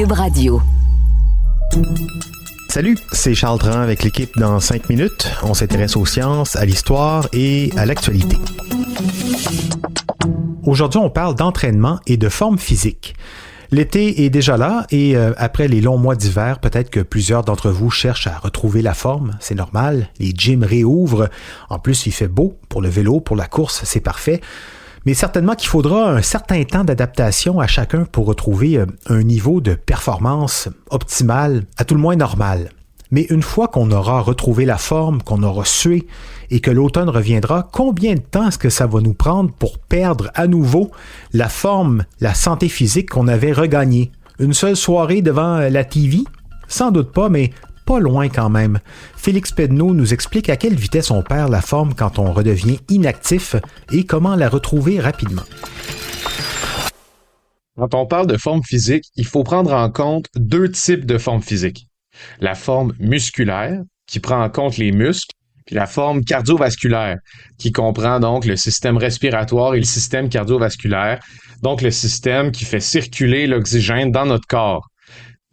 Cube Radio. Salut, c'est Charles Dran avec l'équipe dans 5 minutes. On s'intéresse aux sciences, à l'histoire et à l'actualité. Aujourd'hui, on parle d'entraînement et de forme physique. L'été est déjà là et après les longs mois d'hiver, peut-être que plusieurs d'entre vous cherchent à retrouver la forme. C'est normal, les gyms réouvrent. En plus, il fait beau pour le vélo, pour la course, c'est parfait. Mais certainement qu'il faudra un certain temps d'adaptation à chacun pour retrouver un niveau de performance optimal, à tout le moins normal. Mais une fois qu'on aura retrouvé la forme, qu'on aura sué et que l'automne reviendra, combien de temps est-ce que ça va nous prendre pour perdre à nouveau la forme, la santé physique qu'on avait regagnée? Une seule soirée devant la TV? Sans doute pas, mais pas loin quand même. Félix Pedneau nous explique à quelle vitesse on perd la forme quand on redevient inactif et comment la retrouver rapidement. Quand on parle de forme physique, il faut prendre en compte deux types de forme physique. La forme musculaire, qui prend en compte les muscles, puis la forme cardiovasculaire, qui comprend donc le système respiratoire et le système cardiovasculaire, donc le système qui fait circuler l'oxygène dans notre corps.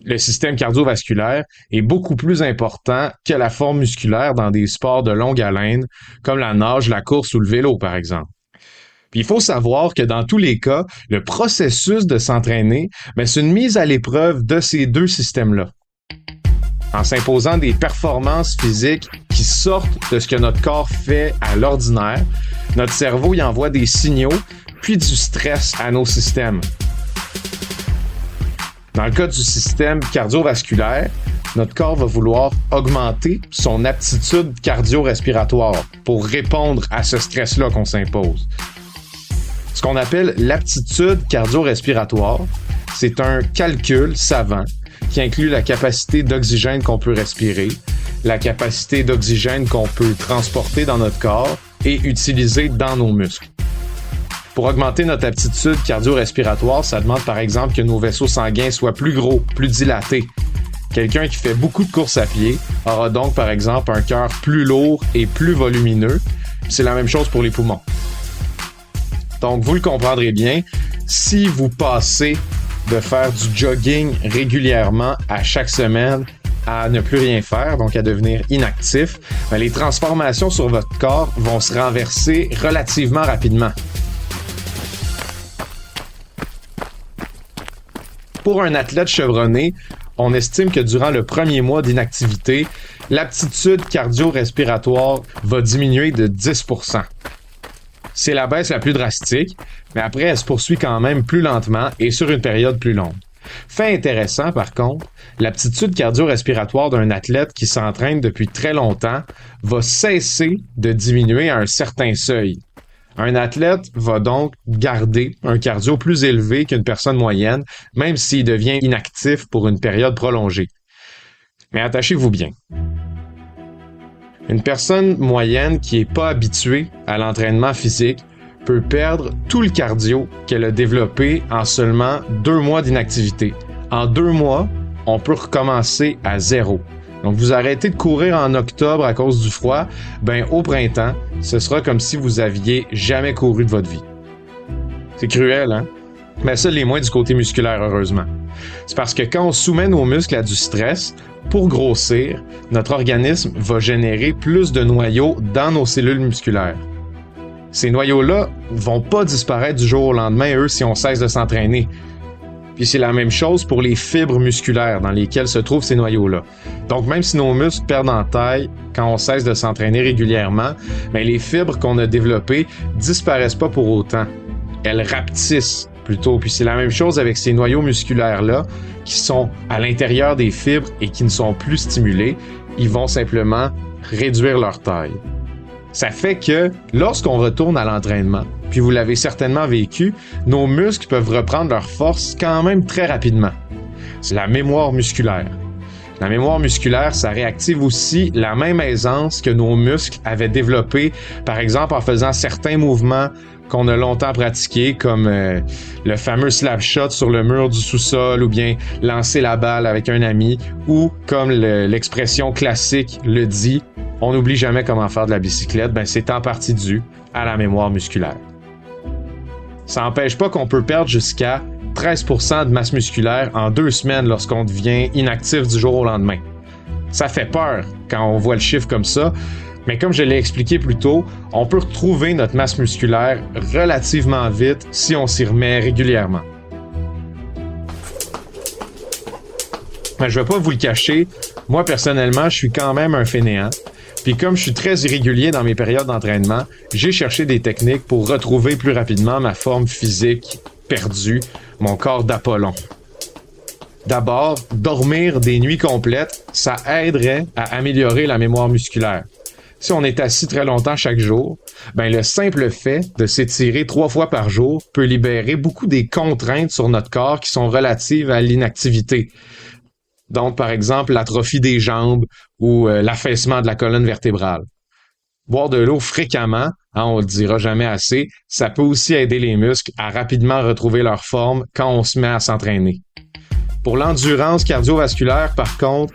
Le système cardiovasculaire est beaucoup plus important que la forme musculaire dans des sports de longue haleine, comme la nage, la course ou le vélo, par exemple. Puis il faut savoir que dans tous les cas, le processus de s'entraîner, c'est une mise à l'épreuve de ces deux systèmes-là. En s'imposant des performances physiques qui sortent de ce que notre corps fait à l'ordinaire, notre cerveau y envoie des signaux, puis du stress à nos systèmes. Dans le cas du système cardiovasculaire, notre corps va vouloir augmenter son aptitude cardio-respiratoire pour répondre à ce stress-là qu'on s'impose. Ce qu'on appelle l'aptitude cardio-respiratoire, c'est un calcul savant qui inclut la capacité d'oxygène qu'on peut respirer, la capacité d'oxygène qu'on peut transporter dans notre corps et utiliser dans nos muscles. Pour augmenter notre aptitude cardio-respiratoire, ça demande par exemple que nos vaisseaux sanguins soient plus gros, plus dilatés. Quelqu'un qui fait beaucoup de courses à pied aura donc par exemple un cœur plus lourd et plus volumineux. C'est la même chose pour les poumons. Donc vous le comprendrez bien, si vous passez de faire du jogging régulièrement à chaque semaine à ne plus rien faire, donc à devenir inactif, les transformations sur votre corps vont se renverser relativement rapidement. Pour un athlète chevronné, on estime que durant le premier mois d'inactivité, l'aptitude cardio-respiratoire va diminuer de 10%. C'est la baisse la plus drastique, mais après, elle se poursuit quand même plus lentement et sur une période plus longue. Fait intéressant, par contre, l'aptitude cardio-respiratoire d'un athlète qui s'entraîne depuis très longtemps va cesser de diminuer à un certain seuil. Un athlète va donc garder un cardio plus élevé qu'une personne moyenne, même s'il devient inactif pour une période prolongée. Mais attachez-vous bien. Une personne moyenne qui n'est pas habituée à l'entraînement physique peut perdre tout le cardio qu'elle a développé en seulement 2 mois d'inactivité. En 2 mois, on peut recommencer à zéro. Donc, vous arrêtez de courir en octobre à cause du froid, au printemps, ce sera comme si vous aviez jamais couru de votre vie. C'est cruel, hein? Mais ça l'est moins du côté musculaire, heureusement. C'est parce que quand on soumet nos muscles à du stress, pour grossir, notre organisme va générer plus de noyaux dans nos cellules musculaires. Ces noyaux-là vont pas disparaître du jour au lendemain, eux, si on cesse de s'entraîner. Puis c'est la même chose pour les fibres musculaires dans lesquelles se trouvent ces noyaux-là. Donc même si nos muscles perdent en taille quand on cesse de s'entraîner régulièrement, les fibres qu'on a développées disparaissent pas pour autant. Elles rapetissent plutôt. Puis c'est la même chose avec ces noyaux musculaires-là qui sont à l'intérieur des fibres et qui ne sont plus stimulés. Ils vont simplement réduire leur taille. Ça fait que lorsqu'on retourne à l'entraînement, puis vous l'avez certainement vécu, nos muscles peuvent reprendre leur force quand même très rapidement. C'est la mémoire musculaire. La mémoire musculaire, ça réactive aussi la même aisance que nos muscles avaient développé, par exemple en faisant certains mouvements qu'on a longtemps pratiqués, comme le fameux slap shot sur le mur du sous-sol, ou bien lancer la balle avec un ami, ou comme l'expression classique le dit, on n'oublie jamais comment faire de la bicyclette, c'est en partie dû à la mémoire musculaire. Ça n'empêche pas qu'on peut perdre jusqu'à 13% de masse musculaire en 2 semaines lorsqu'on devient inactif du jour au lendemain. Ça fait peur quand on voit le chiffre comme ça, mais comme je l'ai expliqué plus tôt, on peut retrouver notre masse musculaire relativement vite si on s'y remet régulièrement. Mais je vais pas vous le cacher, moi personnellement, je suis quand même un fainéant. Puis comme je suis très irrégulier dans mes périodes d'entraînement, j'ai cherché des techniques pour retrouver plus rapidement ma forme physique perdue, mon corps d'Apollon. D'abord, dormir des nuits complètes, ça aiderait à améliorer la mémoire musculaire. Si on est assis très longtemps chaque jour, ben le simple fait de s'étirer 3 fois par jour peut libérer beaucoup des contraintes sur notre corps qui sont relatives à l'inactivité. Donc, par exemple, l'atrophie des jambes ou l'affaissement de la colonne vertébrale. Boire de l'eau fréquemment, on le dira jamais assez, ça peut aussi aider les muscles à rapidement retrouver leur forme quand on se met à s'entraîner. Pour l'endurance cardiovasculaire, par contre,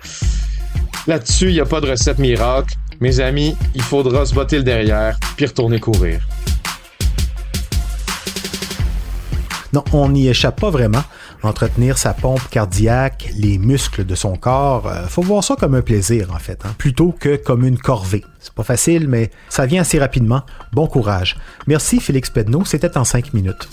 là-dessus, il n'y a pas de recette miracle. Mes amis, il faudra se botter le derrière puis retourner courir. Non, on n'y échappe pas vraiment. Entretenir sa pompe cardiaque, les muscles de son corps, faut voir ça comme un plaisir en fait, plutôt que comme une corvée. C'est pas facile, mais ça vient assez rapidement. Bon courage. Merci Félix Pedneau, c'était en 5 minutes.